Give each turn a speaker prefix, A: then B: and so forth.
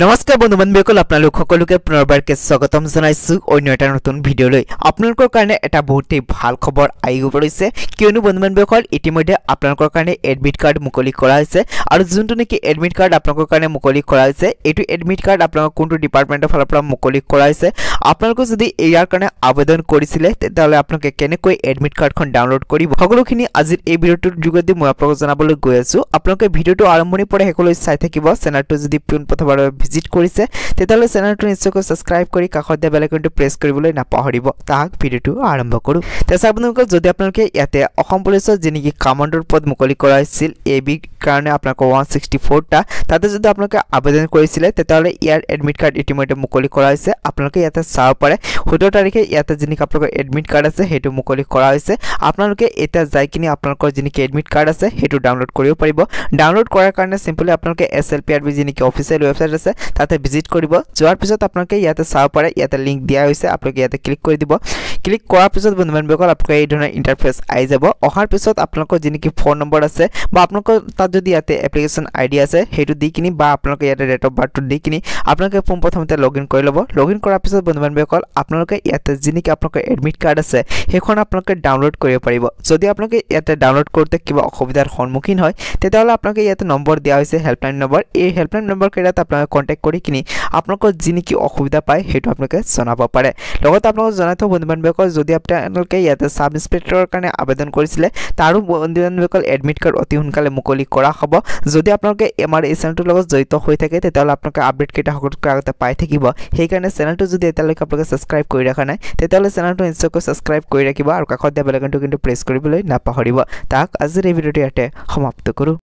A: নমস্কাৰ বন্ধু বান্ধৱীসকল আপোনালোক সকলোকে পুনৰবাৰকে স্বাগতম জনাইছো অন্য এটা নতুন ভিডিঅলৈ আপোনালোকৰ কাৰণে এটা বহুতেই ভাল খবৰ আহি পৰিছে কিয়নো বন্ধু বান্ধৱীসকল ইতিমধ্যে আপোনালোকৰ কাৰণে এডমিট কাৰ্ড মুকলি কৰা হৈছে আৰু যোনটো নেকি এডমিট কাৰ্ড আপোনালোকৰ কাৰণে মুকলি কৰা হৈছে এটো এডমিট কাৰ্ড আপোনালোক কোনটো ডিপাৰ্টমেন্টৰ ফালৰ পৰা মুকলি কৰা হৈছে আপোনালোক যদি ইয়াৰ কাৰণে আবেদন কৰিছিলে তেতিয়াহলে আপোনালোকে কেনেকৈ এডমিট কাৰ্ডখন ডাউনলোড কৰিব সকলোখিনি আজিৰ এই ভিডিঅটোৰ যোগেদি মই আপোনালোকক জনাবলৈ গৈ আছো আপোনালোকে ভিডিঅটো আৰম্ভণিৰ পৰা শেষলৈ চাই থাকিব চেনেলটো যদি প্ৰথমবাৰ ভিজিট কৰিছে তেতিয়ালে চেনেলটো নিশ্চয়কৈ সাবস্ক্ৰাইব কৰি কাষত দিয়া বেল আইকনটো প্ৰেছ কৰিবলৈ নাপাহৰিব তাক ভিডিঅটো আৰম্ভ কৰো তেছা আপোনালোকে যদি আপোনালোকে ইয়াতে অসম পুলিচৰ যেনেকি কমান্ডৰ পদ মুকলি কৰা হৈছিল এবি কাৰণে আপোনালোক 164 টা তাতে যদি আপোনালোকে আবেদন কৰিছিলে তেতিয়ালে ইয়াৰ এডমিট কাৰ্ড ইতিমধ্যে মুকলি কৰা হৈছে আপোনালোকে ইয়াতে চাব পাৰে 17 তাৰিখে ইয়াতে যেনেকি আপোনালোকৰ এডমিট কাৰ্ড আছে হেতু মুকলি কৰা হৈছে আপোনালোকে এটা যাই কিনি আপোনালোকৰ যেনেকি এডমিট কাৰ্ড আছে হেতু ডাউনলোড কৰিব পাৰিব ডাউনলোড কৰাৰ কাৰণে সিম্পলি আপোনালোকে এছএলপিআৰবি যেনেকি অফিচিয়েল ওয়েবসাইট আছে তাতে ভিজিট কৰিব যোৱাৰ পিছত আপোনালোকে ইয়াতে চাব পাৰে ইয়াতে লিংক দিয়া হৈছে আপোনালোকে ইয়াতে ক্লিক কৰি দিব ক্লিক কৰাৰ পিছত বন্ধুবান্ধৱীসকল আপোনালোকে এই ধৰণৰ ইন্টাৰফেস আই যাব অহাৰ পিছত আপোনালোকৰ যেনেকি ফোন নম্বৰ আছে বা আপোনালোকৰ তাত যদি ইয়াতে এপ্লিকেশন আইডি আছে হেতু দি কিনি বা আপোনালোকে ইয়াতে ডেট অফ বাৰ্থ দি কিনি আপোনালোকে প্ৰথমতে লগইন কৰি লব লগইন কৰাৰ পিছত বন্ধুবান্ধৱীসকল আপোনালোকে ইয়াতে যেনেকি আপোনালোকৰ এডমিট কাৰ্ড আছে হেখন আপোনালোকে ডাউনলোড কৰিব পাৰিব যদি আপোনালোকে ইয়াতে ডাউনলোড কৰোতে কিবা অসুবিধাৰ সন্মুখীন হয় তেতিয়াহলে আপোনালোকে ইয়াতে নম্বৰ দিয়া হৈছে হেল্পলাইন নম্বৰ এই হেল্পলাইন নম্বৰ কেইটাত আপোনালোকে কন্টাক্ট কৰি কিনি আপোনালোকৰ যিনেকি অসুবিধা পায় হেতু আপোনালোকে জনাব পাৰে লগত আপোনালোক জনাই থব বন্ধুবান্ধৱীসকল যদি আপোনালোকে ইয়াতে সাব ইন্সপেক্টৰৰ কাৰণে আবেদন কৰিছিলে তাৰো বন্ধুবান্ধৱীসকল এডমিট কাৰ্ড অতি সোনকালে মুকলি কৰা হ'ব যদি আপোনালোকে আমাৰ এই চেনেলটোৰ লগত জড়িত হৈ থাকে তেতিয়াহলে আপোনালোকে আপডেট কেইটা সকলোতকৈ আগতে পাই থাকিব সেই কাৰণে চেনেলটো যদি এতিয়ালৈকে আপোনালোকে সাবস্ক্ৰাইব কৰি ৰাখা নাই তেতিয়াহলে চেনেলটো নিশ্চয়কৈ সাবস্ক্ৰাইব কৰি ৰাখিব আৰু কাষত দিয়া বেল আইকনটো কিন্তু প্ৰেছ কৰিবলৈ নাপাহৰিব তাক আজিৰ এই ভিডিঅ'টো ইয়াতে সমাপ্ত কৰো